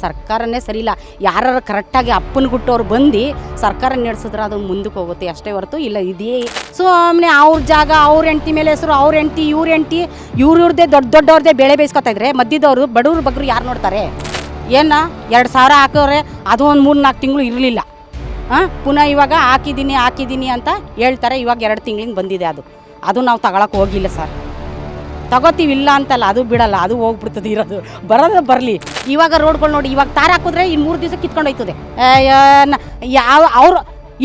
ಸರ್ಕಾರನೇ ಸರಿ ಇಲ್ಲ. ಯಾರು ಕರೆಕ್ಟಾಗಿ ಅಪ್ಪನ ಗುಟ್ಟವ್ರು ಬಂದು ಸರ್ಕಾರ ನಡೆಸಿದ್ರೆ ಅದು ಮುಂದಕ್ಕೆ ಹೋಗುತ್ತೆ ಅಷ್ಟೇ ಹೊರತು ಇಲ್ಲ ಇದೇ ಸುಮ್ಮನೆ ಅವ್ರ ಜಾಗ ಅವ್ರ ಹೆಂಡ್ತಿ ಮೇಲೆ ಹೆಸರು ಅವ್ರ ಹೆಂಡ್ತಿ ಇವ್ರದ್ದೇ ದೊಡ್ಡವ್ರದ್ದೇ ಬೆಳೆ ಬೇಯಿಸ್ಕೊತಾ ಇದ್ರೆ ಮಧ್ಯದವರು ಬಡವ್ರ ಬಗ್ರು ಯಾರು ನೋಡ್ತಾರೆ? ಏನ 2,000 ಹಾಕೋರೆ ಅದು ಒಂದು 3-4 ತಿಂಗಳು ಇರಲಿಲ್ಲ. ಪುನಃ ಇವಾಗ ಹಾಕಿದ್ದೀನಿ ಅಂತ ಹೇಳ್ತಾರೆ. ಇವಾಗ 2 ತಿಂಗಳಿಂದ ಬಂದಿದೆ ಅದು ನಾವು ತಗೊಳಕ್ಕೆ ಹೋಗಿಲ್ಲ ಸರ್. ತಗೋತೀವಿ ಇಲ್ಲ ಅಂತಲ್ಲ, ಅದು ಬಿಡಲ್ಲ, ಅದು ಹೋಗ್ಬಿಡ್ತದೆ. ಇರೋದು ಬರೋದು ಬರಲಿ. ಇವಾಗ ರೋಡ್ಗಳು ನೋಡಿ, ಇವಾಗ ತಾರ ಹಾಕಿದ್ರೆ ಇನ್ನು 3 ದಿವಸ ಕಿತ್ಕೊಂಡು ಹೋಯ್ತದೆ. ಅವರು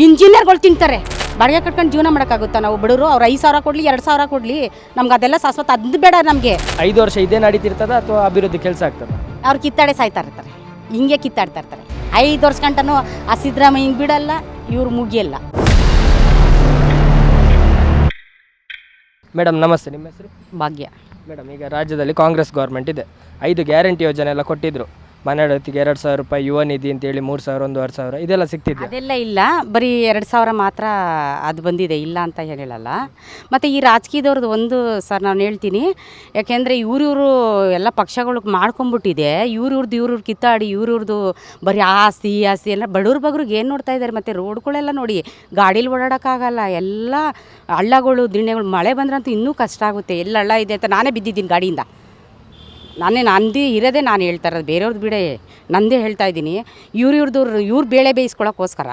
ಇಂಜಿನಿಯರ್ಗಳು ತಿಂತಾರೆ. ಬಾಡಿಗೆ ಕಟ್ಕೊಂಡು ಜೀವನ ಮಾಡೋಕ್ಕಾಗುತ್ತಾ? ನಾವು ಬಡವರು ಅವ್ರು 5,000 ಕೊಡಲಿ 2,000 ಕೊಡಲಿ, ನಮ್ಗೆ ಅದೆಲ್ಲ ಶಾಶ್ವತ ಅದು ಬೇಡ ನಮಗೆ. 5 ವರ್ಷ ಇದೇ ನಡೀತಿರ್ತದ ಅಥವಾ ಅಭಿವೃದ್ಧಿ ಕೆಲಸ ಆಗ್ತದೆ? ಅವ್ರು ಕಿತ್ತಾಡೆ ಸಾಯ್ತಾ ಇರ್ತಾರೆ, ಹಿಂಗೆ ಕಿತ್ತಾಡ್ತಾ ಇರ್ತಾರೆ. 5 ವರ್ಷ ಗಂಟನೂ ಆ ಸಿದ್ದರಾಮಯ್ಯ ಹಿಂಗೆ ಬಿಡಲ್ಲ, ಇವ್ರು ಮುಗಿಯಲ್ಲ. ಮೇಡಮ್ ನಮಸ್ತೆ, ನಿಮ್ಮ ಹೆಸರು? ಭಾಗ್ಯ. ಮೇಡಮ್, ಈಗ ರಾಜ್ಯದಲ್ಲಿ ಕಾಂಗ್ರೆಸ್ ಗೌರ್ಮೆಂಟ್ ಇದೆ. 5 ಗ್ಯಾರಂಟಿ ಯೋಜನೆ ಎಲ್ಲ ಕೊಟ್ಟಿದ್ರು. ಮನೆ ಹೊತ್ತಿಗೆ 2,000 ರೂಪಾಯಿ, ಯುವ ನಿಧಿ ಅಂತೇಳಿ 3,000, 1,500 ಇದೆಲ್ಲ ಸಿಗ್ತಿದೆ. ಅದೆಲ್ಲ ಇಲ್ಲ, ಬರೀ 2,000 ಮಾತ್ರ ಅದು ಬಂದಿದೆ, ಇಲ್ಲ ಅಂತ ಹೇಳಲ್ಲ. ಮತ್ತು ಈ ರಾಜಕೀಯದವ್ರದ್ದು ಒಂದು ಸರ್ ನಾನು ಹೇಳ್ತೀನಿ, ಯಾಕೆಂದರೆ ಇವ್ರು ಎಲ್ಲ ಪಕ್ಷಗಳಿಗೆ ಮಾಡ್ಕೊಂಬಿಟ್ಟಿದೆ. ಇವ್ರದ್ದು ಕಿತ್ತಾಡಿ ಇವ್ರದ್ದು ಬರೀ ಆಸ್ತಿ ಎಲ್ಲ ಬಡವ್ರ ಬಗ್ರಿಗೆ ಏನು ನೋಡ್ತಾ ಇದ್ದಾರೆ? ಮತ್ತು ರೋಡ್ಗಳೆಲ್ಲ ನೋಡಿ, ಗಾಡೀಲಿ ಓಡಾಡೋಕ್ಕಾಗಲ್ಲ. ಎಲ್ಲ ಹಳ್ಳಗಳು ದಿಣ್ಣೆಗಳು, ಮಳೆ ಬಂದ್ರಂತೂ ಇನ್ನೂ ಕಷ್ಟ ಆಗುತ್ತೆ. ಎಲ್ಲ ಹಳ್ಳ ಇದೆ ಅಂತ ನಾನೇ ಬಿದ್ದಿದ್ದೀನಿ ಗಾಡಿಯಿಂದ. ನಂದು ಇರೋದೇ ನಾನು ಹೇಳ್ತಾ ಇರೋದು, ಬೇರೆಯವ್ರದ್ದು ಬಿಡೆ, ನಂದೇ ಹೇಳ್ತಾ ಇದ್ದೀನಿ. ಇವ್ರು ಬೇಳೆ ಬೇಯಿಸ್ಕೊಳ್ಳೋಕ್ಕೋಸ್ಕರ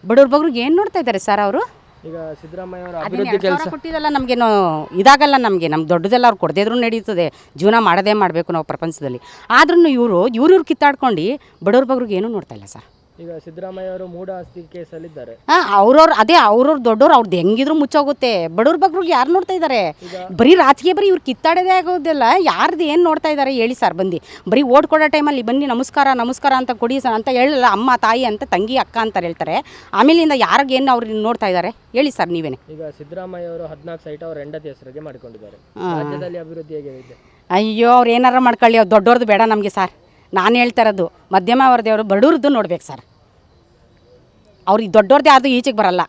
ಬಡವ್ರ ಬಗ್ರಿಗೆ ಏನು ನೋಡ್ತಾ ಇದ್ದಾರೆ ಸರ್ ಅವರು? ಈಗ ಸಿದ್ದರಾಮಯ್ಯ ಅವರ ಅಭಿವೃದ್ಧಿ ಕೆಲಸ ಕೊಟ್ಟಿದ್ದಲ್ಲ ನಮಗೇನು ಇದಾಗಲ್ಲ. ನಮ್ಮ ದೊಡ್ಡದೆಲ್ಲ ಅವ್ರು ಕೊಡದಿದ್ರು ನಡೀತದೆ. ಜೀವನ ಮಾಡೋದೇ ಮಾಡಬೇಕು ನಾವು ಪ್ರಪಂಚದಲ್ಲಿ. ಆದ್ರೂ ಇವ್ರು ಕಿತ್ತಾಡ್ಕೊಂಡು ಬಡವ್ರ ಬಗ್ರಿಗೆ ಏನೂ ನೋಡ್ತಾ ಇಲ್ಲ ಸರ್. ಈಗ ಸಿದ್ದರಾಮಯ್ಯ ಅವರು ಮೂಢ ಆಸ್ತಿ ಕೇಸಲ್ಲಿದ್ದಾರೆ. ಅವ್ರವ್ರು ದೊಡ್ಡವ್ರು, ಅವ್ರದ್ದು ಹೆಂಗಿದ್ರು ಮುಚ್ಚೋಗುತ್ತೆ. ಬಡವ್ರ ಬಗ್ರಿಗೆ ಯಾರು ನೋಡ್ತಾ ಇದ್ದಾರೆ? ಬರೀ ರಾಜಕೀಯ, ಬರೀ ಇವ್ರು ಕಿತ್ತಾಡೋದೇ ಆಗೋದಿಲ್ಲ. ಯಾರ್ದು ಏನು ನೋಡ್ತಾ ಇದ್ದಾರೆ ಹೇಳಿ ಸರ್? ಬರೀ ಓಟ್ ಕೊಡೋ ಟೈಮಲ್ಲಿ ಬನ್ನಿ ನಮಸ್ಕಾರ ಅಂತ ಕೊಡಿ ಸರ್ ಅಂತ ಹೇಳಲ್ಲ. ಅಮ್ಮ ತಾಯಿ ಅಂತ, ತಂಗಿ ಅಕ್ಕ ಅಂತ ಹೇಳ್ತಾರೆ. ಆಮೇಲಿಂದ ಯಾರಿಗೇನು ಅವ್ರು ನೋಡ್ತಾ ಇದ್ದಾರೆ ಹೇಳಿ ಸರ್ ನೀವೇನೆ? ಈಗ ಸಿದ್ದರಾಮಯ್ಯ ಅವರು 14 ಸೈಟ್ ಅವ್ರ ಹೆಂಡತಿ ಹೆಸರಿಗೆ ಮಾಡಿಕೊಂಡಿದ್ದಾರೆ. ರಾಜ್ಯದಲ್ಲಿ ಅಭಿವೃದ್ಧಿ ಹೇಗೆ ಇದೆ? ಅಯ್ಯೋ, ಅವ್ರು ಏನಾರ ಮಾಡ್ಕೊಳ್ಳಿ, ಅವ್ರು ದೊಡ್ಡವ್ರದ್ದು ಬೇಡ ನಮಗೆ ಸರ್. ನಾನು ಹೇಳ್ತಾ ಇರೋದು ಮಧ್ಯಮ ವರ್ಗದವರು ಬಡವ್ರದ್ದು ನೋಡ್ಬೇಕು ಸರ್. ಅವ್ರಿಗೆ ದೊಡ್ಡವ್ರದ್ದೇ ಅದು ಈಚೆಗೆ ಬರಲ್ಲ.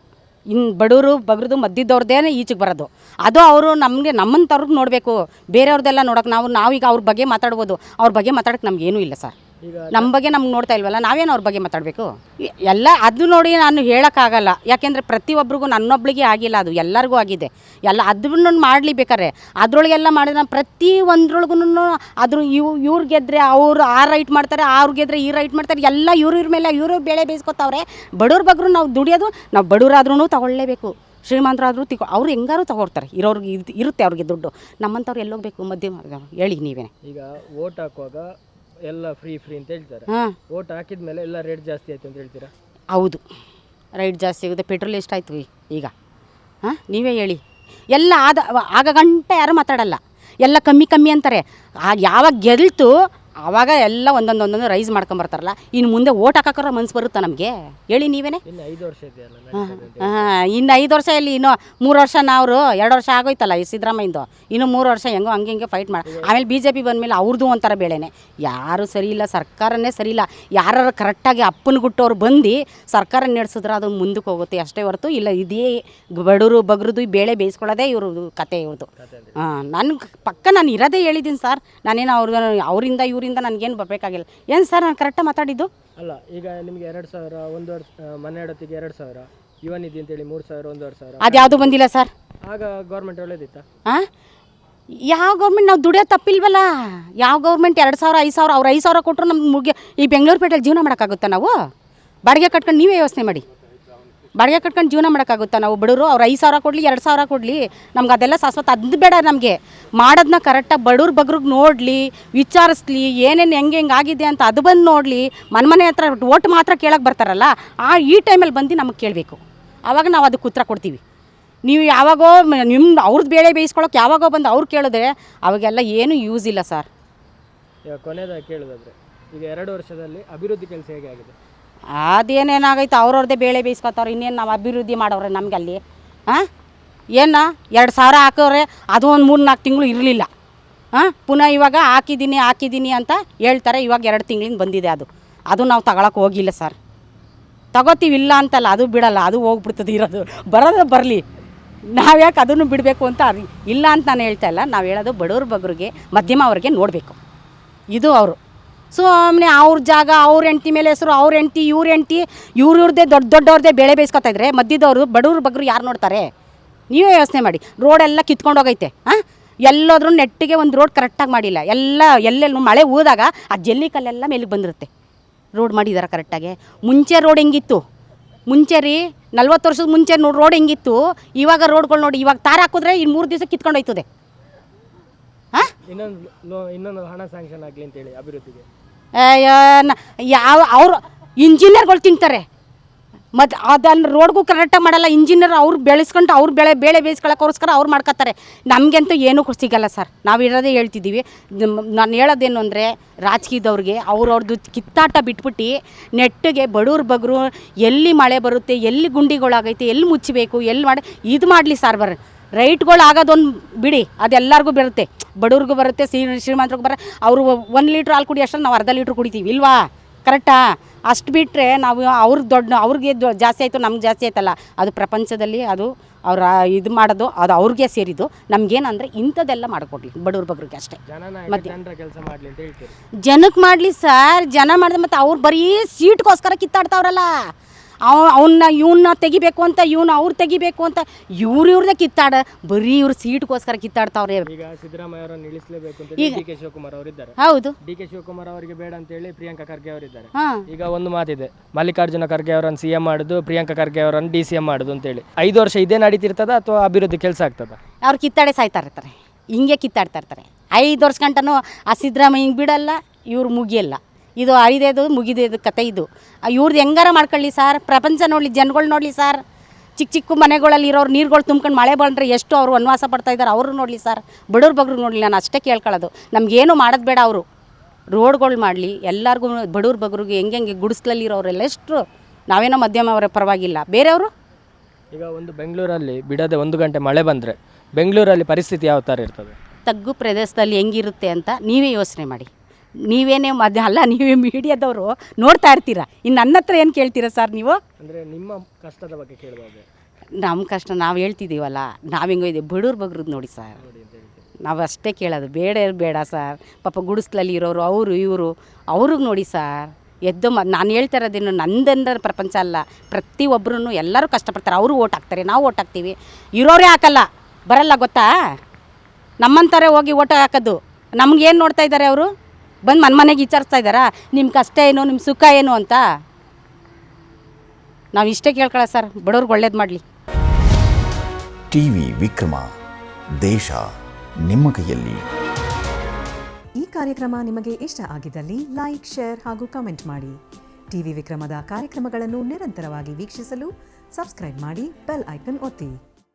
ಇನ್ನು ಬಡವರು ಬಗ್ರದ್ದು ಮಧ್ಯದವ್ರದ್ದೇ ಈಚೆಗೆ ಬರೋದು. ಅದು ಅವರು ನಮ್ಮಂಥವ್ರಿಗೆ ನೋಡಬೇಕು. ಬೇರೆಯವ್ರದ್ದೆಲ್ಲ ನೋಡೋಕೆ ನಾವೀಗ ಅವ್ರ ಬಗ್ಗೆ ಮಾತಾಡ್ಬೋದು. ಅವ್ರ ಬಗ್ಗೆ ಮಾತಾಡೋಕ್ಕೆ ನಮಗೇನೂ ಇಲ್ಲ ಸರ್. ನಮ್ಮ ಬಗ್ಗೆ ನಮ್ಗೆ ನೋಡ್ತಾ ಇಲ್ವಲ್ಲ, ನಾವೇನು ಅವ್ರ ಬಗ್ಗೆ ಮಾತಾಡಬೇಕು? ಎಲ್ಲ ಅದು ನೋಡಿ ನಾನು ಹೇಳೋಕ್ಕಾಗಲ್ಲ. ಯಾಕೆಂದರೆ ಪ್ರತಿಯೊಬ್ಬರಿಗೂ, ನನ್ನೊಬ್ಳಿಗೆ ಆಗಿಲ್ಲ, ಅದು ಎಲ್ಲರಿಗೂ ಆಗಿದೆ. ಎಲ್ಲ ಅದನ್ನು ಮಾಡಲಿ ಬೇಕಾರೆ. ಅದರೊಳಗೆಲ್ಲ ಮಾಡಿದ್ರೆ ಪ್ರತಿ ಒಂದ್ರೊಳಗೂ ಇವ್ರು ಗೆದ್ದರೆ ಅವ್ರು ಆ ರೈಟ್ ಮಾಡ್ತಾರೆ, ಅವ್ರು ಗೆದ್ದರೆ ಈ ರೈಟ್ ಮಾಡ್ತಾರೆ. ಎಲ್ಲ ಇವ್ರ ಮೇಲೆ ಇವ್ರ ಬೇಳೆ ಬೇಯಿಸ್ಕೊತಾವ್ರೆ. ಬಡವ್ರ ಬಗ್ರು ನಾವು ದುಡಿಯೋದು, ನಾವು ಬಡವರಾದ್ರೂ ತಗೊಳ್ಳೇಬೇಕು, ಶ್ರೀಮಂತರಾದರೂ ಅವ್ರು ಹೆಂಗಾರು ತಗೊಳ್ತಾರೆ. ಇರೋರಿಗೆ ಇರುತ್ತೆ ಅವ್ರಿಗೆ ದುಡ್ಡು. ನಮ್ಮಂಥವ್ರು ಎಲ್ಲೋಗ್ಬೇಕು? ಮಧ್ಯಮ ಹೇಳಿ ನೀವೇ. ಈಗ ವೋಟ್ ಹಾಕುವಾಗ ಎಲ್ಲ ಫ್ರೀ ಅಂತ ಹೇಳ್ತಾರೆ. ವೋಟ್ ಹಾಕಿದ ಮೇಲೆ ಎಲ್ಲ ರೇಟ್ ಜಾಸ್ತಿ ಆಯ್ತು ಅಂತ ಹೇಳ್ತೀರಾ? ಹೌದು, ರೇಟ್ ಜಾಸ್ತಿ ಆಗುತ್ತೆ. ಪೆಟ್ರೋಲ್ ಎಷ್ಟಾಯ್ತು ಈಗ? ನೀವೇ ಹೇಳಿ. ಎಲ್ಲ ಆಗ ಗಂಟೆ ಯಾರು ಮಾತಾಡಲ್ಲ, ಎಲ್ಲ ಕಮ್ಮಿ ಅಂತಾರೆ. ಯಾವಾಗ ಗೆಲ್ತು ಆವಾಗ ಎಲ್ಲ ಒಂದೊಂದು ರೈಸ್ ಮಾಡ್ಕೊಂಬರ್ತಾರಲ್ಲ. ಇನ್ನು ಮುಂದೆ ಓಟ್ ಹಾಕೋರ ಮನ್ಸು ಬರುತ್ತಾ ನಮಗೆ ಹೇಳಿ ನೀವೇನೆ? ಇನ್ನು 5 ವರ್ಷ ಇದೆಯಲ್ಲ. ಇನ್ನು 5 ವರ್ಷ ಇಲ್ಲಿ, ಇನ್ನೂ 3 ವರ್ಷ ನಾವು 2 ವರ್ಷ ಆಗೋಯ್ತಲ್ಲ ಈ ಸಿದ್ದರಾಮಯ್ಯಂದು. ಇನ್ನು 3 ವರ್ಷ ಹೆಂಗೋ ಹಂಗೆ ಫೈಟ್ ಮಾಡಿ ಆಮೇಲೆ BJP ಬಂದಮೇಲೆ ಅವ್ರದ್ದು ಒಂಥರ ಬೇಳೆನೆ. ಯಾರು ಸರಿ ಇಲ್ಲ, ಸರ್ಕಾರನೇ ಸರಿ ಇಲ್ಲ. ಯಾರು ಕರೆಕ್ಟಾಗಿ ಅಪ್ಪನ ಗುಟ್ಟವ್ರು ಬಂದು ಸರ್ಕಾರ ನಡೆಸಿದ್ರೆ ಅದು ಮುಂದಕ್ಕೆ ಹೋಗುತ್ತೆ ಅಷ್ಟೇ ಹೊರತು ಇಲ್ಲ ಇದೇ ಬಡವರು ಬಗ್ರದ್ದು ಬೇಳೆ ಬೇಯಿಸ್ಕೊಳ್ಳೋದೇ ಇವ್ರದ್ದು ಕತೆ ಇವ್ರದ್ದು. ನಾನು ಇರೋದೇ ಹೇಳಿದ್ದೀನಿ ಸರ್. ನಾನೇನು ಅವರಿಂದ ನನಗೇನು ಬರಬೇಕಾಗಿಲ್ಲ. ಏನು ಸರ್ ನಾನು ಕರೆಕ್ಟಾಗಿ ಮಾತಾಡಿದ್ದು? ಅಲ್ಲ, ಈಗ ನಿಮಗೆ 2,000, 1 ವರ್ಷ ಮನೆ ಹೊತ್ತಿಗೆ 2,000, ಯುವ ನಿಧಿ ಅಂತೇಳಿ 3,000, 1,500 ಅದು ಯಾವುದು ಬಂದಿಲ್ಲ ಸರ್. ಆಗ ಗೌರ್ಮೆಂಟ್ ಒಳ್ಳೇದಿತ್ತಾ? ಯಾವ ಗೌರ್ಮೆಂಟ್? ನಾವು ದುಡಿಯೋದು ತಪ್ಪಿಲ್ವಲ್ಲ. ಯಾವ ಗೌರ್ಮೆಂಟ್ 2,000, 5,000 ಅವ್ರು 5,000 ಕೊಟ್ಟರು ನಮ್ಗೆ ಈ ಬೆಂಗಳೂರು ಪೇಟೆಯಲ್ಲಿ ಜೀವನ ಮಾಡೋಕ್ಕಾಗುತ್ತಾ? ನಾವು ಬಾಡಿಗೆ ಕಟ್ಕೊಂಡು ನೀವೇ ಯೋಚನೆ ಮಾಡಿ. ಬಾಡಿಗೆ ಕಟ್ಕೊಂಡು ಜೀವನ ಮಾಡೋಕ್ಕಾಗುತ್ತಾ? ನಾವು ಬಡವರು ಅವ್ರು 5,000 ಕೊಡಲಿ 2,000 ಕೊಡಲಿ, ನಮ್ಗೆ ಅದೆಲ್ಲ ಶಾಶ್ವತ ಅದು ಬೇಡ ನಮಗೆ. ಮಾಡೋದನ್ನ ಕರೆಕ್ಟಾಗಿ ಬಡವ್ರ ಬಗ್ರಿಗೆ ನೋಡಲಿ, ವಿಚಾರಿಸ್ಲಿ, ಏನೇನು ಹೆಂಗೆ ಆಗಿದೆ ಅಂತ ಅದು ಬಂದು ನೋಡಲಿ. ಮನೆ ಹತ್ರ ಓಟ್ ಮಾತ್ರ ಕೇಳೋಕ್ಕೆ ಬರ್ತಾರಲ್ಲ, ಈ ಟೈಮಲ್ಲಿ ಬಂದು ನಮಗೆ ಕೇಳಬೇಕು. ಆವಾಗ ನಾವು ಅದಕ್ಕೆ ಉತ್ತರ ಕೊಡ್ತೀವಿ. ನೀವು ಯಾವಾಗೋ ಅವ್ರದ್ದು ಬೇಳೆ ಬೇಯಿಸ್ಕೊಳ್ಳೋಕೆ ಯಾವಾಗೋ ಬಂದು ಅವ್ರು ಕೇಳಿದ್ರೆ ಅವಾಗೆಲ್ಲ ಏನೂ ಯೂಸ್ ಇಲ್ಲ ಸರ್. ಈಗ ಕೊನೆಯದಾಗಿ ಕೇಳೋದಾದರೆ, ಈಗ 2 ವರ್ಷದಲ್ಲಿ ಅಭಿವೃದ್ಧಿ ಕೆಲಸ ಹೇಗೆ ಆಗಿದೆ? ಅದೇನೇನಾಗೈತೆ, ಅವ್ರವ್ರದ್ದೇ ಬೇಳೆ ಬೇಯಿಸ್ಕೊತಾವ್ರೆ. ಇನ್ನೇನು ನಾವು ಅಭಿವೃದ್ಧಿ ಮಾಡೋರೆ ನಮ್ಗೆ ಅಲ್ಲಿ? ಏನು 2,000 ಹಾಕೋರೆ ಅದು ಒಂದು 3-4 ತಿಂಗಳು ಇರಲಿಲ್ಲ. ಪುನಃ ಇವಾಗ ಹಾಕಿದ್ದೀನಿ ಅಂತ ಹೇಳ್ತಾರೆ. ಇವಾಗ 2 ತಿಂಗಳಿಂದ ಬಂದಿದೆ ಅದು ನಾವು ತಗೊಳಕ್ಕೆ ಹೋಗಿಲ್ಲ ಸರ್. ತಗೋತೀವಿ ಇಲ್ಲ ಅಂತಲ್ಲ, ಅದು ಬಿಡಲ್ಲ, ಅದು ಹೋಗ್ಬಿಡ್ತದೆ. ಇರೋದು ಬರೋದು ಬರಲಿ. ನಾವ್ಯಾಕೆ ಅದನ್ನು ಬಿಡಬೇಕು ಅಂತ ಇಲ್ಲ ಅಂತ ನಾನು ಹೇಳ್ತಾ ಇಲ್ಲ. ನಾವು ಹೇಳೋದು ಬಡವ್ರ ಬಗ್ರಿಗೆ, ಮಧ್ಯಮ ಅವ್ರಿಗೆ ನೋಡಬೇಕು. ಇದು ಅವರು ಸುಮ್ಮನೆ ಅವ್ರ ಜಾಗ ಅವ್ರ ಹೆಂಡ್ತಿ ಮೇಲೆ ಹೆಸರು, ಅವ್ರ ಹೆಂಡ್ತಿ ಇವ್ರ ಹೆಂಡ್ತಿ ಇವ್ರದ್ದೇ ದೊಡ್ಡವ್ರದ್ದೇ ಬೆಳೆ ಬೇಯಿಸ್ಕೊತಾ ಇದ್ರೆ ಮಧ್ಯದವರು ಬಡವ್ರು ಬಗ್ರು ಯಾರು ನೋಡ್ತಾರೆ? ನೀವೇ ಯೋಚನೆ ಮಾಡಿ. ರೋಡೆಲ್ಲ ಕಿತ್ಕೊಂಡು ಹೋಗೈತೆ. ಎಲ್ಲೋದ್ರೂ ನೆಟ್ಟಿಗೆ ಒಂದು ರೋಡ್ ಕರೆಕ್ಟಾಗಿ ಮಾಡಿಲ್ಲ. ಎಲ್ಲೆಲ್ಲಿ ಮಳೆ ಹೋದಾಗ ಆ ಜಲ್ಲಿ ಕಲ್ಲೆಲ್ಲ ಮೇಲಿಗೆ ಬಂದಿರುತ್ತೆ. ರೋಡ್ ಮಾಡಿದಾರೆ ಕರೆಕ್ಟಾಗಿ? ಮುಂಚೆ ರೋಡ್ ಹೆಂಗಿತ್ತು? ಮುಂಚೆ ರೀ 40 ವರ್ಷದ ಮುಂಚೆ ರೋಡ್ ಹೆಂಗಿತ್ತು? ಇವಾಗ ರೋಡ್ಗಳು ನೋಡಿ, ಇವಾಗ ತಾರ ಹಾಕಿದ್ರೆ ಇನ್ನು 3 ದಿವಸ ಕಿತ್ಕೊಂಡು ಹೋಯ್ತದೆ. ಇನ್ನೊಂದು ಹಣ ಸ್ಯಾಂಕ್ಷನ್ ಆಗಲಿ ಅಂತೇಳಿ ಅಭಿವೃದ್ಧಿಗೆ ಯಾವ ಅವರು ಇಂಜಿನಿಯರ್ಗಳು ತಿಂತಾರೆ. ಮತ್ತು ಅದನ್ನು ರೋಡ್ಗೂ ಕರೆಕ್ಟಾಗಿ ಮಾಡಲ್ಲ. ಇಂಜಿನಿಯರ್ ಅವ್ರು ಬೆಳೆಸ್ಕೊಂಡು ಅವ್ರು ಬೇಳೆ ಬೇಯಿಸ್ಕೊಳ್ಳೋಕ್ಕೋಸ್ಕರ ಅವ್ರು ಮಾಡ್ಕೊತಾರೆ. ನಮಗಂತೂ ಏನೂ ಸಿಗಲ್ಲ ಸರ್. ನಾವು ಇರೋದೇ ಹೇಳ್ತಿದ್ದೀವಿ. ನಾನು ಹೇಳೋದೇನು ಅಂದರೆ ರಾಜಕೀಯದವ್ರಿಗೆ ಅವ್ರದ್ದು ಕಿತ್ತಾಟ ಬಿಟ್ಬಿಟ್ಟು ನೆಟ್ಟಿಗೆ ಬಡವ್ರ ಬಗ್ರು ಎಲ್ಲಿ ಮಳೆ ಬರುತ್ತೆ, ಎಲ್ಲಿ ಗುಂಡಿಗಳಾಗೈತೆ, ಎಲ್ಲಿ ಮುಚ್ಚಬೇಕು, ಎಲ್ಲಿ ಇದು ಮಾಡಲಿ ಸರ್. ರೈಟ್ಗಳು ಆಗೋದೊಂದು ಬಿಡಿ, ಅದೆಲ್ಲರಿಗೂ ಬರುತ್ತೆ. ಬಡವ್ರಿಗೂ ಬರುತ್ತೆ, ಶ್ರೀಮಂತರಿಗೂ ಅವರು 1 ಲೀಟ್ರ್ ಹಾಲು ಕುಡಿ ಅಷ್ಟರಲ್ಲಿ ನಾವು ಅರ್ಧ ಲೀಟ್ರ್ ಕುಡಿತೀವಿ ಇಲ್ವಾ? ಕರೆಕ್ಟಾ? ಅಷ್ಟು ಬಿಟ್ಟರೆ ನಾವು ಅವ್ರಿಗೆ ಜಾಸ್ತಿ ಆಯಿತು, ನಮ್ಗೆ ಜಾಸ್ತಿ ಆಯ್ತಲ್ಲ, ಅದು ಪ್ರಪಂಚದಲ್ಲಿ ಅದು ಅವ್ರ ಇದು ಮಾಡೋದು ಅದು ಅವ್ರಿಗೆ ಸೇರಿದ್ದು. ನಮಗೇನಂದರೆ ಇಂಥದ್ದೆಲ್ಲ ಮಾಡಿಕೊಡ್ಲಿ ಬಡವ್ರ ಬಗ್ರಿಗೆ ಅಷ್ಟೇ. ಮತ್ತೆ ಕೆಲಸ ಮಾಡಲಿ ಅಂತ ಹೇಳ್ತೀರಿ. ಜನಕ್ಕೆ ಮಾಡಲಿ ಸರ್. ಜನ ಮಾಡಿದ್ರೆ ಮತ್ತು ಅವ್ರು ಬರೀ ಸೀಟ್ಗೋಸ್ಕರ ಕಿತ್ತಾಡ್ತಾವ್ರಲ್ಲ. ಇವನ್ನ ತೆಗಿಬೇಕು ಅಂತ, ಅವ್ರು ತೆಗಿಬೇಕು ಅಂತ ಇವ್ರದೇ ಕಿತ್ತಾಡ, ಬರೀ ಇವ್ರು ಸೀಟ್ಗೋಸ್ಕರ ಕಿತ್ತಾಡ್ತಾವ್ರೆ. ಈಗ ಸಿದ್ದರಾಮಯ್ಯ ಅವರನ್ನು ಇಳಿಸಲೇಬೇಕು ಅಂತ ಡಿ.ಕೆ. ಶಿವಕುಮಾರ್ ಅವರಿದ್ದಾರೆ. ಹೌದು, ಡಿ.ಕೆ. ಶಿವಕುಮಾರ್ ಅವರಿಗೆ ಬೇಡ ಅಂತ ಹೇಳಿ ಪ್ರಿಯಾಂಕಾ ಖರ್ಗೆ ಅವರಿದ್ದಾರೆ. ಈಗ ಒಂದು ಮಾತಿದೆ, ಮಲ್ಲಿಕಾರ್ಜುನ ಖರ್ಗೆ ಅವರನ್ನು CM ಮಾಡೋದು, ಪ್ರಿಯಾಂಕಾ ಖರ್ಗೆ ಅವರನ್ನು DCM ಮಾಡೋದು ಅಂತೇಳಿ. 5 ವರ್ಷ ಇದೇ ನಡೀತಿರ್ತದ ಅಥವಾ ಅಭಿವೃದ್ಧಿ ಕೆಲಸ ಆಗ್ತದ? ಅವ್ರು ಕಿತ್ತಾಡೆ ಸಾಯ್ತಾ ಇರ್ತಾರೆ, ಹಿಂಗೆ ಕಿತ್ತಾಡ್ತಾ ಇರ್ತಾರೆ 5 ವರ್ಷ ಗಂಟನೂ. ಆ ಸಿದ್ದರಾಮಯ್ಯ ಹಿಂಗೆ ಬಿಡಲ್ಲ, ಇವ್ರು ಮುಗಿಯಲ್ಲ. ಇದು ಹರಿದೇದು ಮುಗಿದೇದು ಕತೆ. ಇದು ಇವ್ರದ್ದು ಹೆಂಗಾರ ಮಾಡ್ಕೊಳ್ಳಿ ಸರ್. ಪ್ರಪಂಚ ನೋಡಲಿ, ಜನಗಳು ನೋಡಲಿ ಸರ್. ಚಿಕ್ಕ ಮನೆಗಳಲ್ಲಿ ಇರೋರು ನೀರುಗಳು ತುಂಬ್ಕೊಂಡು ಮಳೆ ಬಂದರೆ ಎಷ್ಟು ಅವರು ವನವಾಸ ಪಡ್ತಾಯಿದ್ದಾರೆ, ಅವರು ನೋಡಲಿ ಸರ್. ಬಡವ್ರ ಬಗ್ರು ನೋಡಲಿ. ನಾನು ಅಷ್ಟೇ ಕೇಳ್ಕೊಳ್ಳೋದು, ನಮಗೇನು ಮಾಡೋದು ಬೇಡ. ಅವರು ರೋಡ್ಗಳು ಮಾಡಲಿ, ಎಲ್ಲರಿಗೂ ಬಡವ್ರ ಬಗ್ರಿಗೆ ಹೆಂಗೆ ಗುಡಿಸ್ಲಲ್ಲಿ ಇರೋರೆಲ್ಲ ಎಷ್ಟು. ನಾವೇನೋ ಮಧ್ಯಮ ಅವರ ಪರವಾಗಿಲ್ಲ, ಬೇರೆಯವರು. ಈಗ ಒಂದು ಬೆಂಗಳೂರಲ್ಲಿ ಬಿಡದೆ 1 ಗಂಟೆ ಮಳೆ ಬಂದರೆ ಬೆಂಗಳೂರಲ್ಲಿ ಪರಿಸ್ಥಿತಿ ಯಾವ ಥರ ಇರ್ತದೆ? ತಗ್ಗು ಪ್ರದೇಶದಲ್ಲಿ ಹೆಂಗಿರುತ್ತೆ ಅಂತ ನೀವೇ ಯೋಚನೆ ಮಾಡಿ. ನೀವೇನೇ ಅಲ್ಲ, ನೀವೇ ಮೀಡಿಯಾದವರು ನೋಡ್ತಾ ಇರ್ತೀರ. ಇನ್ನು ನನ್ನ ಹತ್ರ ಏನು ಕೇಳ್ತೀರಾ ಸರ್ ನೀವು? ಅಂದರೆ ನಿಮ್ಮ ಕಷ್ಟದ ಬಗ್ಗೆ ಕೇಳಿದಾಗ ನಮ್ಮ ಕಷ್ಟ ನಾವು ಹೇಳ್ತಿದ್ದೀವಲ್ಲ, ನಾವು ಹೆಂಗೋ ಇದೆ ಬಡವ್ರ ಬಗ್ರದ್ದು ನೋಡಿ ಸರ್. ನಾವು ಅಷ್ಟೇ ಕೇಳೋದು, ಬೇಡ ಸರ್. ಪಾಪ ಗುಡಿಸ್ಲಲ್ಲಿ ಇರೋರು ಅವರು ಇವರು ಅವ್ರಿಗೆ ನೋಡಿ ಸರ್. ನಾನು ಹೇಳ್ತಾ ಇರೋದೇನು ನಂದಂದ್ರೆ ಪ್ರಪಂಚ ಅಲ್ಲ. ಪ್ರತಿಯೊಬ್ಬರೂ ಎಲ್ಲರೂ ಕಷ್ಟಪಡ್ತಾರೆ. ಅವರು ಓಟ್ ಹಾಕ್ತಾರೆ, ನಾವು ಓಟ್ ಹಾಕ್ತೀವಿ. ಇರೋರೇ ಹಾಕಲ್ಲ, ಬರಲ್ಲ ಗೊತ್ತಾ? ನಮ್ಮಂತಾರೆ ಹೋಗಿ ಓಟ್ ಹಾಕೋದು. ನಮ್ಗೇನು ನೋಡ್ತಾ ಇದ್ದಾರೆ ಅವರು? ಬಂದು ಮನೆಗೆ ವಿಚಾರಿಸ್ತಾ ಇದ್ದಾರಾ ನಿಮ್ಮ ಕಷ್ಟ ಏನು, ನಿಮ್ಮ ಸುಖ ಏನು ಅಂತ? ನಾವು ಇಷ್ಟೇ ಕೇಳ್ಕೊಳ್ಳೋ ಸರ್, ಬಡವ್ರಿಗೆ ಒಳ್ಳೇದು ಮಾಡಲಿ. ಟಿವಿ ವಿಕ್ರಮ, ದೇಶ ನಿಮ್ಮ ಕೈಯಲ್ಲಿ. ಈ ಕಾರ್ಯಕ್ರಮ ನಿಮಗೆ ಇಷ್ಟ ಆಗಿದ್ದಲ್ಲಿ ಲೈಕ್, ಶೇರ್ ಹಾಗೂ ಕಮೆಂಟ್ ಮಾಡಿ. ಟಿವಿ ವಿಕ್ರಮದ ಕಾರ್ಯಕ್ರಮಗಳನ್ನು ನಿರಂತರವಾಗಿ ವೀಕ್ಷಿಸಲು ಸಬ್ಸ್ಕ್ರೈಬ್ ಮಾಡಿ, ಬೆಲ್ ಐಕನ್ ಒತ್ತಿ.